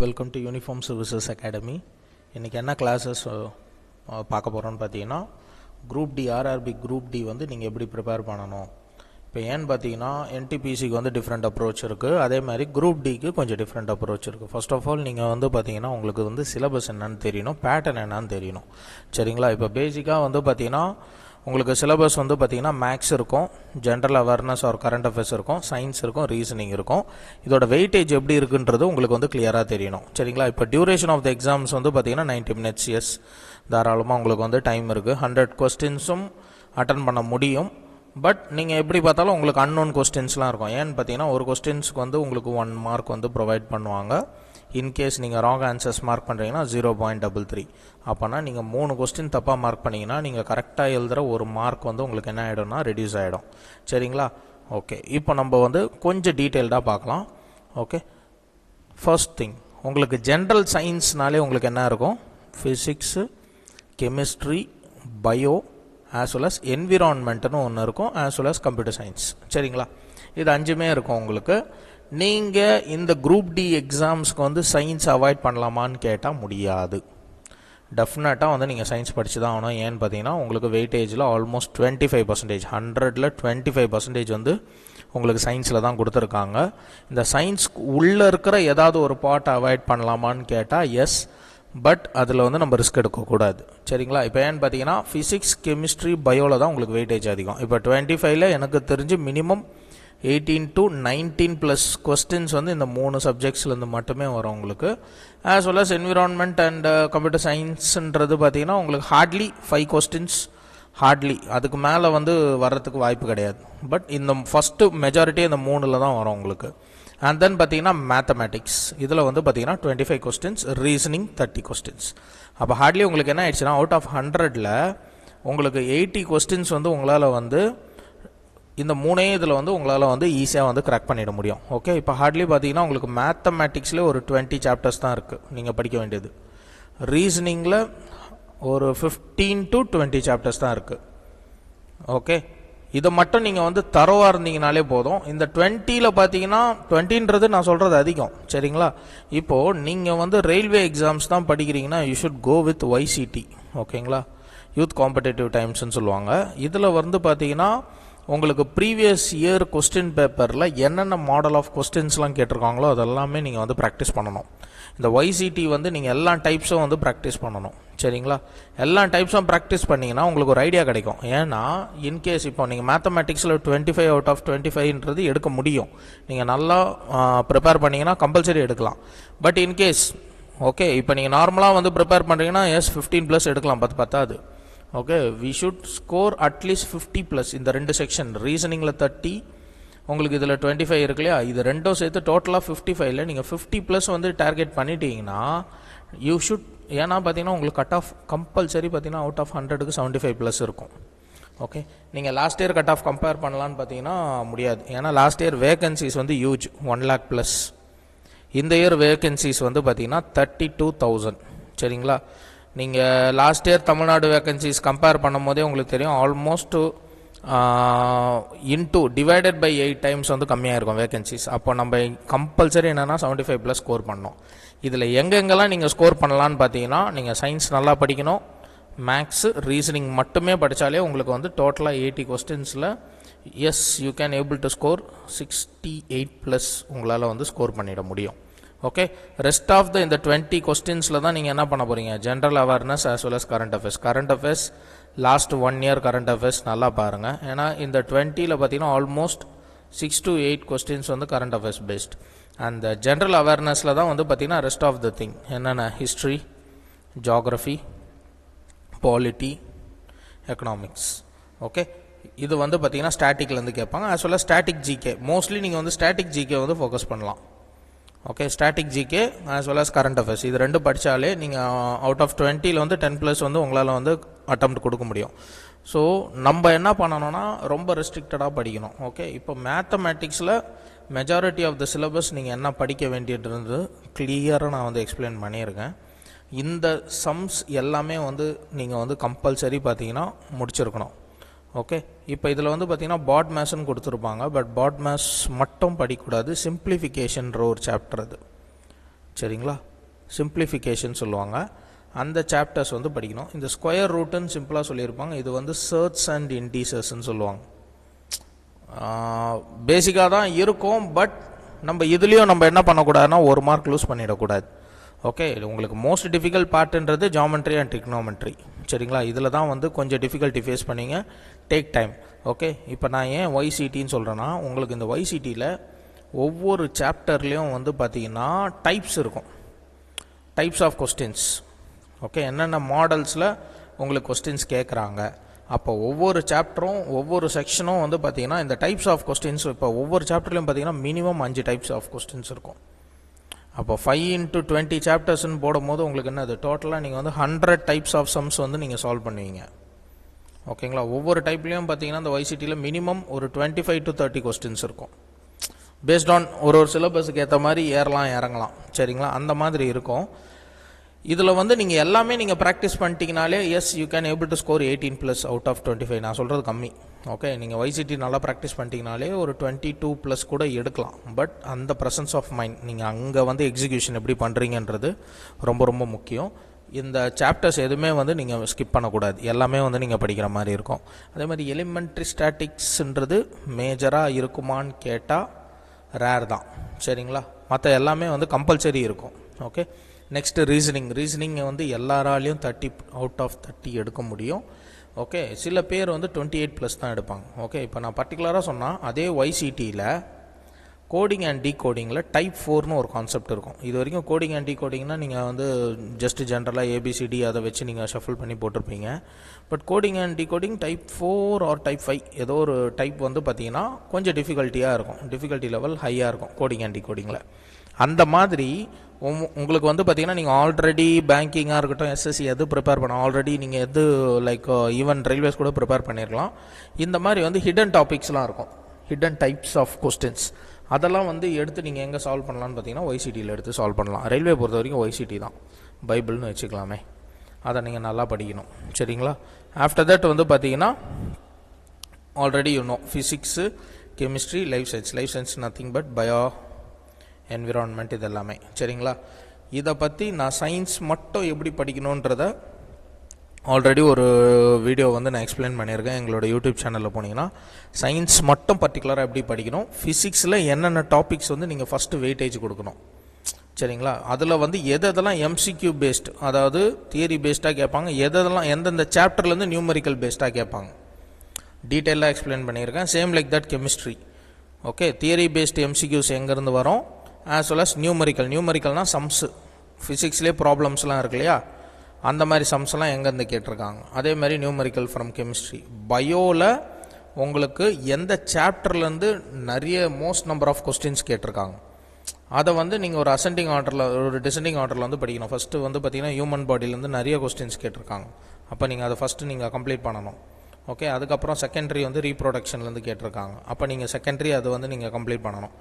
Welcome to uniform services academy. இன்றைக்கி என்ன classes பார்க்க போகிறோன்னு பார்த்தீங்கன்னா, group D RRB group D வந்து நீங்கள் எப்படி ப்ரிப்பேர் பண்ணணும். இப்போ ஏன்னு பார்த்தீங்கன்னா என்டிபிசிக்கு வந்து டிஃப்ரெண்ட் அப்ரோச் இருக்குது, அதே மாதிரி குரூப் டிக்கு கொஞ்சம் டிஃப்ரெண்ட் அப்ரோச் இருக்குது. ஃபர்ஸ்ட் ஆஃப் ஆல் நீங்கள் வந்து பார்த்தீங்கன்னா உங்களுக்கு வந்து சிலபஸ் என்னன்னு தெரியணும், பேட்டர்ன் என்னன்னு தெரியணும். சரிங்களா? இப்போ பேசிக்காக வந்து பார்த்தீங்கன்னா உங்களுக்கு சிலபஸ் வந்து பார்த்தீங்கன்னா மேக்ஸ் இருக்கும், general awareness or current affairs இருக்கும், சயின்ஸ் இருக்கும், ரீசனிங் இருக்கும். இதோட வெயிட்டேஜ் எப்படி இருக்குன்றது உங்களுக்கு வந்து கிளியராக தெரியணும். சரிங்களா? இப்போ டியூரேஷன் ஆஃப் த எக்ஸாம்ஸ் வந்து பார்த்தீங்கன்னா 90 minutes. எஸ், தாராளமாக உங்களுக்கு வந்து டைம் இருக்குது. 100 questions அட்டன் பண்ண முடியும். பட் நீங்கள் எப்படி பார்த்தாலும் உங்களுக்கு அன்னோன் கொஸ்டின்ஸ்லாம் இருக்கும். ஏன்னு பார்த்தீங்கன்னா ஒரு கொஸ்டின்ஸ்க்கு வந்து உங்களுக்கு 1 mark வந்து ப்ரொவைட் பண்ணுவாங்க. இன்கேஸ் நீங்கள் ராங் ஆன்சர்ஸ் மார்க் பண்ணுறீங்கன்னா 0.33. அப்போனா நீங்கள் 3 கொஸ்டின் தப்பாக மார்க் பண்ணிங்கன்னா நீங்கள் கரெக்டாக எழுதுகிற ஒரு மார்க் வந்து உங்களுக்கு என்ன ஆகிடும்னா ரெடியூஸ் ஆகிடும். சரிங்களா? ஓகே, இப்போ நம்ம வந்து கொஞ்சம் டீட்டெயில்டாக பார்க்கலாம். ஓகே, ஃபர்ஸ்ட் திங், உங்களுக்கு ஜென்ரல் சயின்ஸ்னாலே உங்களுக்கு என்ன இருக்கும்? Physics, chemistry, bio as well as என்விரான்மெண்ட்னு ஒன்று இருக்கும், as well as computer science. சரிங்களா? இது 5மே இருக்கும் உங்களுக்கு. நீங்கள் இந்த குரூப் டி எக்ஸாம்ஸ்க்கு வந்து சயின்ஸ் அவாய்ட் பண்ணலாமான்னு கேட்டால் முடியாது. டெஃபினட்டாக வந்து நீங்கள் சயின்ஸ் படித்து தான் ஆகணும். ஏன்னு பார்த்தீங்கன்னா உங்களுக்கு வெயிட்டேஜில் ஆல்மோஸ்ட் 25%, 100ல் 25% வந்து உங்களுக்கு சயின்ஸில் தான் கொடுத்துருக்காங்க. இந்த சயின்ஸ் உள்ளே இருக்கிற ஏதாவது ஒரு பார்ட்டை அவாய்ட் பண்ணலாமான்னு கேட்டால் எஸ், பட் அதில் வந்து நம்ம ரிஸ்க் எடுக்கக்கூடாது. சரிங்களா? இப்போ ஏன்னு பார்த்தீங்கன்னா ஃபிசிக்ஸ், கெமிஸ்ட்ரி, பயோவில் தான் உங்களுக்கு வெயிட்டேஜ் அதிகம். இப்போ 25ல் எனக்கு தெரிஞ்சு மினிமம் 18 to 19+ கொஸ்டின்ஸ் வந்து இந்த 3 சப்ஜெக்ட்ஸ்லேருந்து மட்டுமே வரும் உங்களுக்கு. As well as environment and computer சயின்ஸுன்றது பார்த்தீங்கன்னா உங்களுக்கு ஹார்ட்லி 5 questions, ஹார்ட்லி அதுக்கு மேலே வந்து வர்றதுக்கு வாய்ப்பு கிடையாது. பட் இந்த ஃபஸ்ட்டு மெஜாரிட்டி இந்த 3ல் தான் வரும் உங்களுக்கு. அண்ட் தென் பார்த்தீங்கன்னா மேத்தமேட்டிக்ஸ், இதில் வந்து பார்த்தீங்கன்னா 25 questions, ரீசனிங் 30 questions. அப்போ ஹார்ட்லி உங்களுக்கு என்ன ஆயிடுச்சுன்னா அவுட் ஆஃப் 100ல் உங்களுக்கு 80 questions வந்து உங்களால் வந்து இந்த 3 இதில் வந்து உங்களால் வந்து ஈஸியாக வந்து கிராக் பண்ணிட முடியும். ஓகே, இப்போ ஹார்ட்லி பார்த்தீங்கன்னா உங்களுக்கு மேத்தமேட்டிக்ஸில் ஒரு 20 chapters தான் இருக்குது நீங்கள் படிக்க வேண்டியது. ரீசனிங்கில் ஒரு 15 to 20 chapters தான் இருக்குது. ஓகே, இதை மட்டும் நீங்கள் வந்து தரோவாக இருந்தீங்கனாலே போதும். இந்த 20ல் பார்த்தீங்கன்னா 20ன்றது நான் சொல்கிறது அதிகம். சரிங்களா? இப்போது நீங்கள் வந்து ரயில்வே எக்ஸாம்ஸ் தான் படிக்கிறீங்கன்னா you should go with YCT. ஓகேங்களா? யூத் காம்படேட்டிவ் டைம்ஸ்ன்னு சொல்லுவாங்க. இதில் வந்து பார்த்தீங்கன்னா உங்களுக்கு ப்ரீவியஸ் இயர் கொஸ்டின் பேப்பரில் என்னென்ன மாடல் ஆஃப் கொஸ்டின்ஸ்லாம் கேட்டிருக்காங்களோ அதெல்லாமே நீங்கள் வந்து ப்ராக்டிஸ் பண்ணணும். இந்த YCT வந்து நீங்கள் எல்லா டைப்ஸும் வந்து ப்ராக்டிஸ் பண்ணணும். சரிங்களா? எல்லா டைப்ஸும் ப்ராக்டிஸ் பண்ணிங்கன்னா உங்களுக்கு ஒரு ஐடியா கிடைக்கும். ஏன்னா இன்கேஸ் இப்போ நீங்கள் மேத்தமேட்டிக்ஸில் 25 out of 25ன்றது எடுக்க முடியும். நீங்கள் நல்லா ப்ரிப்பேர் பண்ணிங்கன்னா கம்பல்சரி எடுக்கலாம். பட் இன்கேஸ் ஓகே இப்போ நீங்கள் நார்மலாக வந்து ப்ரிப்பேர் பண்ணுறீங்கன்னா எஸ் 15+ எடுக்கலாம், 10 பத்தாது. Okay, we should score at least 50+. இந்த 2 செக்ஷன் ரீசனிங்கில் 30, உங்களுக்கு இதில் 25 இருக்கு இல்லையா, இது ரெண்டும் சேர்த்து டோட்டலாக 55ல் நீங்கள் 50+ வந்து டார்கெட் பண்ணிட்டீங்கன்னா யூ ஷுட். ஏன்னா பார்த்தீங்கன்னா உங்களுக்கு கட் ஆஃப் கம்பல்சரி பார்த்தீங்கன்னா அவுட் ஆஃப் 100க்கு 75+ இருக்கும். ஓகே, நீங்கள் last year cut off compare பண்ணலான்னு பார்த்தீங்கன்னா முடியாது. ஏன்னா லாஸ்ட் இயர் வேகன்சிஸ் வந்து ஹியூஜ், 1 lakh+. இந்த இயர் வேகன்சிஸ் வந்து பார்த்தீங்கன்னா 32,000. சரிங்களா? நீங்கள் last year Tamil Nadu vacancies compare பண்ணும் போதே உங்களுக்கு தெரியும் ஆல்மோஸ்ட் டிவைடட் பை 8 times வந்து கம்மியாக இருக்கும் வேகன்சிஸ். அப்போ நம்ம கம்பல்சரி என்னென்னா 75+ ஸ்கோர் பண்ணணும். இதில் எங்கெங்கெல்லாம் நீங்கள் ஸ்கோர் பண்ணலான்னு பார்த்தீங்கன்னா நீங்கள் சயின்ஸ் நல்லா படிக்கணும், மேக்ஸு, ரீசனிங் மட்டுமே படித்தாலே உங்களுக்கு வந்து டோட்டலாக 80 questions as you can able to score 68+ உங்களால் வந்து ஸ்கோர் பண்ணிட முடியும். ஓகே, ரெஸ்ட் ஆஃப் த இந்த 20 questions தான் நீங்கள் என்ன பண்ண போகிறீங்க? General awareness as well as current affairs. Current affairs last 1 year current affairs நல்லா பாருங்கள். ஏன்னா இந்த 20ல் பார்த்தீங்கன்னா ஆல்மோஸ்ட் 6 to 8 questions வந்து கரண்ட் அஃபேர்ஸ் பேஸ்ட். அந்த ஜென்ரல் அவேர்னஸில் தான் வந்து பார்த்தீங்கன்னா ரெஸ்ட் ஆஃப் த திங் என்னென்ன history, geography, polity, economics. Okay, இது வந்து பார்த்தீங்கன்னா ஸ்டாட்டிக்லேருந்து கேட்பாங்க. As well as static GK. Mostly நீங்கள் வந்து ஸ்டாட்டிக் ஜிகே வந்து ஃபோக்கஸ் பண்ணலாம். Okay, static GK as well as current affairs இது 2 படித்தாலே நீங்கள் அவுட் ஆஃப் 20ல் வந்து 10+ வந்து உங்களால் வந்து அட்டெம்ப்ட் கொடுக்க முடியும். ஸோ நம்ம என்ன பண்ணணும்னா ரொம்ப ரெஸ்ட்ரிக்டடாக படிக்கணும். ஓகே, இப்போ மேத்தமேட்டிக்ஸில் மெஜாரிட்டி ஆஃப் த சிலபஸ் நீங்கள் என்ன படிக்க வேண்டியது கிளியராக நான் வந்து எக்ஸ்பிளைன் பண்ணியிருக்கேன். இந்த சம்ஸ் எல்லாமே வந்து நீங்கள் வந்து கம்பல்சரி பார்த்தீங்கன்னா முடிச்சிருக்கணும். ஓகே, இப்போ இதில் வந்து பார்த்தீங்கன்னா பாட் மேத்ஸ்ன்னு கொடுத்துருப்பாங்க. பட் பாட் மேத்ஸ் மட்டும் படிக்கக்கூடாது, சிம்பிளிஃபிகேஷன்ற ஒரு சாப்டர் அது. சரிங்களா? சிம்பிளிஃபிகேஷன் சொல்லுவாங்க. அந்த சாப்டர்ஸ் வந்து படிக்கணும். இந்த ஸ்கொயர் ரூட்டுன்னு சிம்பிளாக சொல்லியிருப்பாங்க. இது வந்து சர்ட்ஸ் அண்ட் இன்டீசர்ஸ்ன்னு சொல்லுவாங்க. பேசிக்காக தான் இருக்கும். பட் நம்ம இதுலேயும் நம்ம என்ன பண்ணக்கூடாதுன்னா ஒரு மார்க் லூஸ் பண்ணிடக்கூடாது. ஓகே, உங்களுக்கு மோஸ்ட் டிஃபிகல்ட் பார்ட்டுன்றது ஜாமெண்ட்ரி அண்ட் ட்ரிக்னோமெட்ரி. சரிங்களா, இதில் தான் வந்து கொஞ்சம் டிஃபிகல்ட்டி ஃபேஸ் பண்ணிங்க. Take time. ஓகே, இப்போ நான் ஏன் ஒய்சிடின்னு சொல்கிறேன்னா, உங்களுக்கு இந்த ஒய்சிடியில் ஒவ்வொரு சாப்டர்லேயும் வந்து பார்த்திங்கன்னா டைப்ஸ் இருக்கும். Types of questions. ஓகே, என்னென்ன மாடல்ஸில் உங்களுக்கு கொஸ்டின்ஸ் கேட்குறாங்க. அப்போ ஒவ்வொரு சாப்டரும் ஒவ்வொரு செக்ஷனும் வந்து பார்த்திங்கன்னா இந்த டைப்ஸ் ஆஃப் கொஸ்டின்ஸ், இப்போ ஒவ்வொரு சாப்டர்லையும் பார்த்திங்கன்னா மினிமம் 5 டைப்ஸ் ஆஃப் கொஸ்டின்ஸ் இருக்கும். அப்போ 5 into 20 சாப்டர்ஸ்ன்னு போடும்போது உங்களுக்கு என்னது டோட்டலாக நீங்கள் வந்து 100 டைப்ஸ் ஆஃப் சம்ஸ் வந்து நீங்கள் சால்வ் பண்ணுவீங்க. ஓகேங்களா, ஒவ்வொரு டைப்லேயும் பார்த்தீங்கன்னா இந்த ஒய்சிடியில் மினிமம் ஒரு 25 to 30 கொஸ்டின்ஸ் இருக்கும். பேஸ்ட் ஆன் ஒரு சிலபஸுக்கு ஏற்ற மாதிரி ஏறலாம் இறங்கலாம். சரிங்களா, அந்த மாதிரி இருக்கும். இதில் வந்து நீங்கள் எல்லாமே நீங்கள் ப்ராக்டிஸ் பண்ணிட்டீங்கனாலே yes you can able to score 18+ out of 25. நான் சொல்கிறது கம்மி. ஓகே, நீங்கள் ஒய்சிடி நல்லா ப்ராக்டிஸ் பண்ணிட்டீங்கனாலே ஒரு 22+ கூட எடுக்கலாம். பட் அந்த ப்ரெசன்ஸ் ஆஃப் மைண்ட், நீங்கள் அங்கே வந்து எக்ஸிக்யூஷன் எப்படி பண்ணுறீங்கன்றது ரொம்ப ரொம்ப முக்கியம். இந்த சாப்டர்ஸ் எதுவுமே வந்து நீங்கள் ஸ்கிப் பண்ணக்கூடாது. எல்லாமே வந்து நீங்கள் படிக்கிற மாதிரி இருக்கும். அதே மாதிரி எலிமெண்ட்ரி ஸ்டாட்டிக்ஸ்ன்றது மேஜராக இருக்குமான்னு கேட்டால் ரேர் தான். சரிங்களா, மற்ற எல்லாமே வந்து கம்பல்சரி இருக்கும். ஓகே, நெக்ஸ்ட்டு ரீசனிங் வந்து எல்லாராலையும் 30 அவுட் ஆஃப் 30 எடுக்க முடியும். ஓகே, சில பேர் வந்து 28+ தான் எடுப்பாங்க. ஓகே, இப்போ நான் பர்டிகுலராக சொன்னால் அதே ஒய்சிடியில் கோடிங் அண்ட் டீகோடிங்கில் டைப் 4னு ஒரு கான்செப்ட் இருக்கும். இது வரைக்கும் கோடிங் அண்ட் டீகோடிங்னா நீங்கள் வந்து ஜஸ்ட் ஜென்ரலாக ABCD அதை வச்சு நீங்கள் ஷஃபிள் பண்ணி போட்டிருப்பீங்க. But coding and decoding type 4 or type 5 ஏதோ ஒரு டைப் வந்து பார்த்தீங்கன்னா கொஞ்சம் டிஃபிகல்ட்டியாக இருக்கும். டிஃபிகல்ட்டி லெவல் ஹையாக இருக்கும் கோடிங் அண்ட் டீகோடிங்கில். அந்த மாதிரி உங்களுக்கு வந்து பார்த்தீங்கன்னா நீங்கள் ஆல்ரெடி பேங்கிங்காக இருக்கட்டும், SSC எது ப்ரிப்பேர் பண்ண ஆல்ரெடி நீங்கள் எது லைக் ஈவன் ரயில்வேஸ் கூட ப்ரிப்பேர் பண்ணியிருக்கலாம். இந்த மாதிரி வந்து ஹிடன் டாபிக்ஸ்லாம் இருக்கும், ஹிடன் டைப்ஸ் ஆஃப் கொஸ்டின்ஸ். அதெல்லாம் வந்து எடுத்து நீங்கள் எங்கே சால்வ் பண்ணலான்னு பார்த்தீங்கன்னா ஒய்சிடியில் எடுத்து சால்வ் பண்ணலாம். ரயில்வே பொறுத்த வரைக்கும் ஒய்சிடி தான் பைபிள்னு வச்சுக்கலாமே. அதை நீங்கள் நல்லா படிக்கணும். சரிங்களா, ஆஃப்டர் தட் வந்து பார்த்தீங்கன்னா already physics, chemistry, life science nothing but bio, environment, இது எல்லாமே. சரிங்களா, இதை பற்றி நான் சயின்ஸ் மட்டும் எப்படி படிக்கணுன்றத ஆல்ரெடி ஒரு வீடியோ வந்து நான் எக்ஸ்பிளைன் பண்ணியிருக்கேன். எங்களோட யூடியூப் சேனலில் போனீங்கன்னா சயின்ஸ் மட்டும் பர்டிகுலராக எப்படி படிக்கணும், ஃபிசிக்ஸில் என்னென்ன டாபிக்ஸ் வந்து நீங்கள் ஃபஸ்ட்டு வெயிட்டேஜ் கொடுக்கணும். சரிங்களா, அதில் வந்து எதெல்லாம் MCQ பேஸ்ட், அதாவது தியரி பேஸ்டாக கேட்பாங்க, எதெல்லாம் எந்தெந்த சாப்டர்லேருந்து நியூமரிக்கல் பேஸ்டாக கேட்பாங்க, டீட்டெயிலாக எக்ஸ்பிளைன் பண்ணியிருக்கேன். Same like that chemistry. Okay, theory paste MCQs எங்கேருந்து வரும், ஆஸ் வெல் அஸ் நியூமரிக்கல்னால் சம்ஸு, ஃபிசிக்ஸ்லேயே ப்ராப்ளம்ஸ்லாம் இருக்கு இல்லையா, அந்த மாதிரி சம்ஸ்லாம் எங்கேருந்து கேட்டிருக்காங்க. அதே மாதிரி நியூமரிக்கல் ஃப்ரம் கெமிஸ்ட்ரி. பயோவில் உங்களுக்கு எந்த சாப்டர்லேருந்து நிறைய மோஸ்ட் நம்பர் ஆஃப் கொஸ்டின்ஸ் கேட்டிருக்காங்க, அதை வந்து நீங்கள் ஒரு அசெண்டிங் ஆர்டரில் ஒரு டிசெண்டிங் ஆர்டரில் வந்து படிக்கணும். ஃபஸ்ட்டு வந்து பார்த்தீங்கன்னா ஹியூமன் பாடியிலேருந்து நிறைய கொஸ்டின்ஸ் கேட்டிருக்காங்க. அப்போ நீங்கள் அதை ஃபஸ்ட்டு நீங்கள் கம்ப்ளீட் பண்ணணும். ஓகே, அதுக்கப்புறம் செகண்டரி வந்து ரீப்ரொடக்ஷன்லேருந்து கேட்டிருக்காங்க. அப்போ நீங்கள் செகண்டரி அது வந்து நீங்கள் கம்ப்ளீட் பண்ணணும்.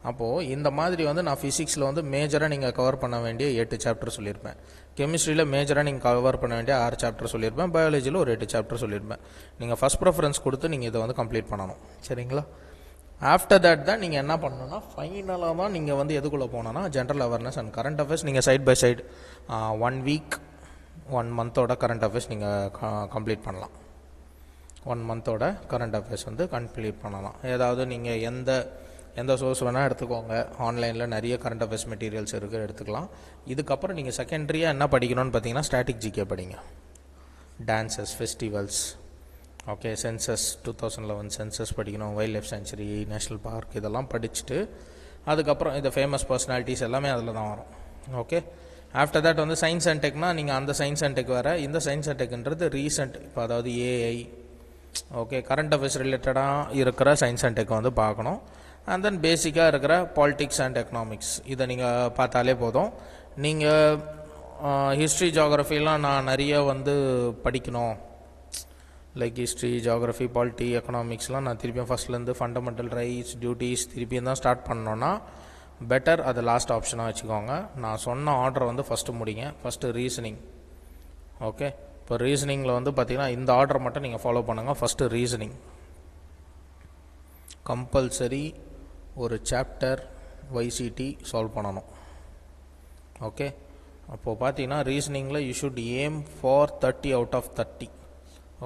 அப்போது இந்த மாதிரி வந்து நான் ஃபிசிக்ஸில் வந்து மேஜராக நீங்கள் கவர் பண்ண வேண்டிய 8 சாப்டர் சொல்லியிருப்பேன். கெமிஸ்ட்ரியில் மேஜராக நீங்கள் கவர் பண்ண வேண்டிய 6 சாப்டர் சொல்லியிருப்பேன். பயாலஜியில் ஒரு 8 சாப்டர் சொல்லியிருப்பேன். நீங்கள் ஃபஸ்ட் ப்ரிஃபரன்ஸ் கொடுத்து நீங்கள் இதை வந்து கம்ப்ளீட் பண்ணணும். சரிங்களா, ஆஃப்டர் தட் தான் நீங்கள் என்ன பண்ணணும்னா ஃபைனலாக தான் நீங்கள் வந்து எதுக்குள்ளே போனோன்னா general awareness and current affairs. நீங்கள் சைட் பை சைடு 1 வீக் 1 மந்தோட கரண்ட் அஃபேர்ஸ் நீங்கள் கம்ப்ளீட் பண்ணலாம். 1 மந்தோட கரண்ட் அஃபேர்ஸ் வந்து கம்ப்ளீட் பண்ணலாம். ஏதாவது நீங்கள் எந்த சோர்ஸ் வேணால் எடுத்துக்கோங்க. ஆன்லைனில் நிறைய கரண்ட் அஃபேர்ஸ் மெட்டீரியல்ஸ் இருக்குது, எடுத்துக்கலாம். இதுக்கப்புறம் நீங்கள் செகண்டரியாக என்ன படிக்கணும்னு பார்த்தீங்கன்னா ஸ்டாட்டிக் ஜிகே படிங்க. Dances, festivals, okay, census 2011 census படிக்கணும். Wild life sanctuary, national park, இதெல்லாம் படிச்சுட்டு அதுக்கப்புறம் இந்த ஃபேமஸ் பர்சனாலிட்டிஸ் எல்லாமே அதில் தான் வரும். ஓகே, ஆஃப்டர் தட் வந்து சயின்ஸ் அண்ட் டெக்னா நீங்கள் அந்த சயின்ஸ் அண்ட் டெக் வேறு. இந்த சயின்ஸ் அண்ட் டெக்ன்றது ரீசெண்ட், இப்போ அதாவது AI, ஓகே, கரண்ட் அஃபேர்ஸ் ரிலேட்டடாக இருக்கிற சயின்ஸ் அண்ட் டெக்கை வந்து பார்க்கணும். அண்ட் தென் பேசிக்காக இருக்கிற பாலிட்டிக்ஸ் அண்ட் எக்கனாமிக்ஸ் இதை நீங்கள் பார்த்தாலே போதும். நீங்கள் ஹிஸ்ட்ரி, ஜியாகிரஃபிலாம் நான் நிறைய வந்து படிக்கணும், லைக் ஹிஸ்ட்ரி, ஜியாகிரஃபி, பாலிட்டி, எக்கனாமிக்ஸ்லாம் நான் திருப்பியும் ஃபஸ்ட்லேருந்து ஃபண்டமெண்டல் ரைட்ஸ், டியூட்டிஸ் திருப்பியும் தான் ஸ்டார்ட் பண்ணோன்னா பெட்டர் அது லாஸ்ட் ஆப்ஷனாக வச்சுக்கோங்க. நான் சொன்ன ஆர்டர் வந்து ஃபஸ்ட்டு முடிங்க. First reasoning. ஓகே, இப்போ ரீசனிங்கில் வந்து பார்த்திங்கன்னா இந்த ஆர்டர் மட்டும் நீங்கள் ஃபாலோ பண்ணுங்கள். ஃபஸ்ட்டு ரீசனிங் கம்பல்சரி ஒரு சாப்டர் YCT சால்வ் பண்ணணும். ஓகே, அப்போது பார்த்தீங்கன்னா ரீசனிங்கில் you should aim for 30 out of 30.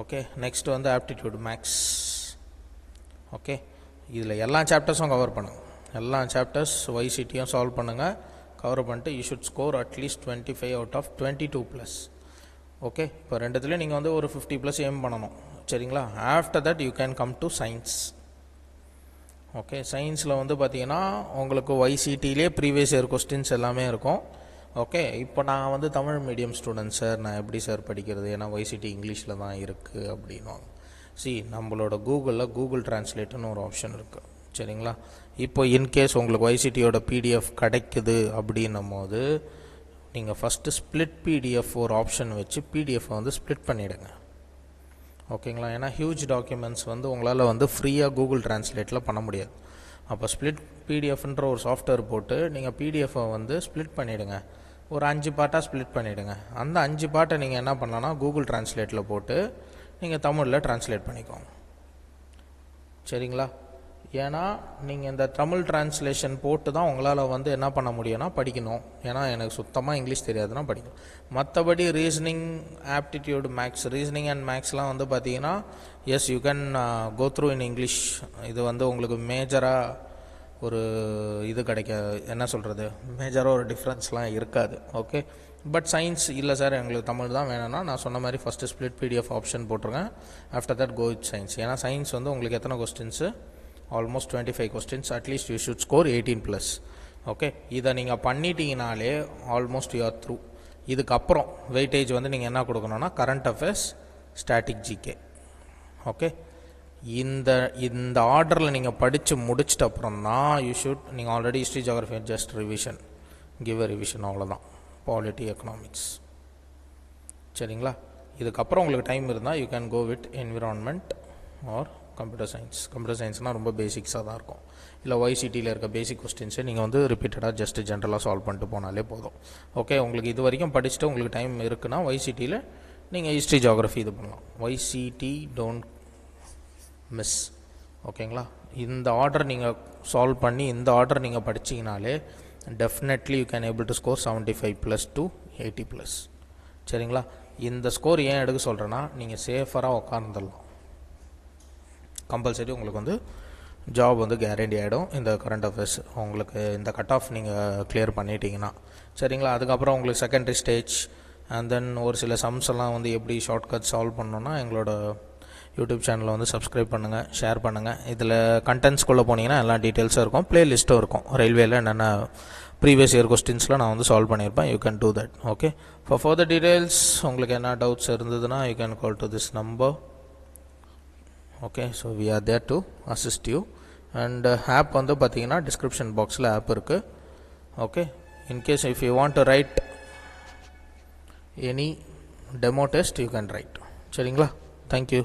Okay, next வந்து ஆப்டிடியூட் மேக்ஸ். ஓகே, இதில் எல்லா சாப்டர்ஸும் கவர் பண்ணுங்கள், எல்லா சாப்டர்ஸ் YCTயும் சால்வ் பண்ணுங்கள், கவர் பண்ணிட்டு you should score at least 25 out of 22+. Okay, இப்போ ரெண்டுத்துலேயும் நீங்கள் வந்து ஒரு 50+ ஏம் பண்ணணும். சரிங்களா? After that you can come to science. Okay, சயின்ஸில் வந்து பார்த்தீங்கன்னா உங்களுக்கு YCTலே ப்ரீவியஸ் இயர் கொஸ்டின்ஸ் எல்லாமே இருக்கும். ஓகே, இப்போ நான் வந்து தமிழ் மீடியம் ஸ்டூடெண்ட் சார், நான் எப்படி சார் படிக்கிறது, ஏன்னா YCT இங்கிலீஷில் தான் இருக்குது அப்படின்வாங்க. நம்மளோட கூகுள் டிரான்ஸ்லேட்டுன்னு ஒரு ஆப்ஷன் இருக்குது. சரிங்களா? இப்போ இன்கேஸ் உங்களுக்கு YCTயோட PDF கிடைக்குது அப்படின்னும் போது நீங்கள் ஃபஸ்ட்டு ஸ்ப்ளிட் PDF ஒரு ஆப்ஷன் வச்சு பிடிஎஃப்பை வந்து ஸ்ப்ளிட் பண்ணிவிடுங்க. ஓகேங்களா? ஏன்னா ஹியூஜ் டாக்குமெண்ட்ஸ் வந்து உங்களால் வந்து ஃப்ரீயாக கூகுள் டிரான்ஸ்லேட்டில் பண்ண முடியாது. அப்போ ஸ்ப்ளிட் பிடிஎஃப்ன்ற ஒரு சாஃப்ட்வேர் போட்டு நீங்கள் பிடிஎஃப்பை வந்து ஸ்ப்ளிட் பண்ணிவிடுங்க. ஒரு 5 பார்ட்டாக ஸ்ப்ளிட் பண்ணிவிடுங்க. அந்த 5 பார்ட்டை நீங்கள் என்ன பண்ணலான்னா கூகுள் டிரான்ஸ்லேட்டில் போட்டு நீங்கள் தமிழில் டிரான்ஸ்லேட் பண்ணிக்கோங்க. சரிங்களா? ஏன்னா நீங்கள் இந்த தமிழ் டிரான்ஸ்லேஷன் போட்டு தான் உங்களால் வந்து என்ன பண்ண முடியும்னா படிக்கணும். ஏன்னா எனக்கு சுத்தமாக இங்கிலீஷ் தெரியாதுன்னா படிக்கணும். மற்றபடி reasoning, aptitude, maths, reasoning and மேக்ஸ்லாம் வந்து பார்த்தீங்கன்னா yes you can go through in English. இது வந்து உங்களுக்கு மேஜராக ஒரு இது என்ன சொல்கிறது, மேஜராக ஒரு டிஃப்ரென்ஸ்லாம் இருக்காது. ஓகே, பட் சயின்ஸ் இல்லை சார் எங்களுக்கு தமிழ் தான் வேணும்னா நான் சொன்ன மாதிரி ஃபஸ்ட்டு ஸ்ப்ளிட் PDF ஆப்ஷன் போட்டிருக்கேன். After that go with science. ஏன்னா சயின்ஸ் வந்து உங்களுக்கு எத்தனை questions, almost 25 questions, at least you should score 18+. Okay, இதை நீங்கள் பண்ணிட்டீங்கனாலே ஆல்மோஸ்ட் யூ ஆர் த்ரூ. இதுக்கப்புறம் வெயிட்டேஜ் வந்து நீங்கள் என்ன கொடுக்கணும்னா current affairs, static, GK. Okay, இந்த ஆர்டரில் நீங்கள் படித்து முடிச்சிட்ட அப்புறம் தான் நீங்கள் already history, geography just revision, give a revision, அவ்வளோதான். Polity, economics. சரிங்களா? இதுக்கப்புறம் உங்களுக்கு டைம் இருந்தால் you can go with environment or computer science. Computer சயின்ஸ்னால் ரொம்ப பேசிக்ஸாக தான் இருக்கும். இல்லை YCTயில் இருக்க பேசிக் கொஸ்டின்ஸை நீங்கள் வந்து ரிப்பீட்டடாக ஜஸ்ட் ஜென்ரலாக சால்வ் பண்ணிட்டு போனாலே போதும். ஓகே, உங்களுக்கு இது வரைக்கும் படிச்சுட்டு உங்களுக்கு டைம் இருக்குன்னா YCTயில் நீங்கள் ஹிஸ்ட்ரி, ஜியோகிராஃபி இது பண்ணலாம். YCT don't miss. ஓகேங்களா? இந்த ஆர்டர் நீங்கள் சால்வ் பண்ணி இந்த ஆர்டர் நீங்கள் படிச்சிங்கனாலே definitely you can able to score 75+ to 80+. சரிங்களா? இந்த ஸ்கோர் ஏன் எடுக்க சொல்கிறேன்னா நீங்கள் சேஃபராக உட்காந்துடலாம். கம்பல்சரி உங்களுக்கு வந்து ஜாப் வந்து கேரண்டி ஆகிடும். இந்த கரண்ட் அஃபேர்ஸ் உங்களுக்கு இந்த கட் ஆஃப் நீங்கள் கிளியர் பண்ணிட்டீங்கன்னா. சரிங்களா? அதுக்கப்புறம் உங்களுக்கு செகண்டரி ஸ்டேஜ் அண்ட் தென் ஒரு சில சம்ஸ் எல்லாம் வந்து எப்படி ஷார்ட்கட் சால்வ் பண்ணணுன்னா எங்களோட யூடியூப் சேனலை வந்து சப்ஸ்கிரைப் பண்ணுங்கள், ஷேர் பண்ணுங்கள். இதில் கண்டென்ட்ஸ்குள்ளே போனீங்கன்னா எல்லா டீட்டெயில்ஸும் இருக்கும், ப்ளேலிஸ்ட்டும் இருக்கும். ரயில்வேயில் என்னென்ன ப்ரீவியஸ் இயர் கொஸ்டின்ஸ்லாம் நான் வந்து சால்வ் பண்ணியிருப்பேன். You can do that. Okay, for further details உங்களுக்கு என்ன டவுட்ஸ் இருந்ததுன்னா you can call to this number. Okay, so we are there to assist you. And app வந்து பார்த்தீங்கன்னா டிஸ்கிரிப்ஷன் பாக்ஸில் ஆப் இருக்குது. Okay, in case if you want to write any demo test you can write. சரிங்களா? Thank you.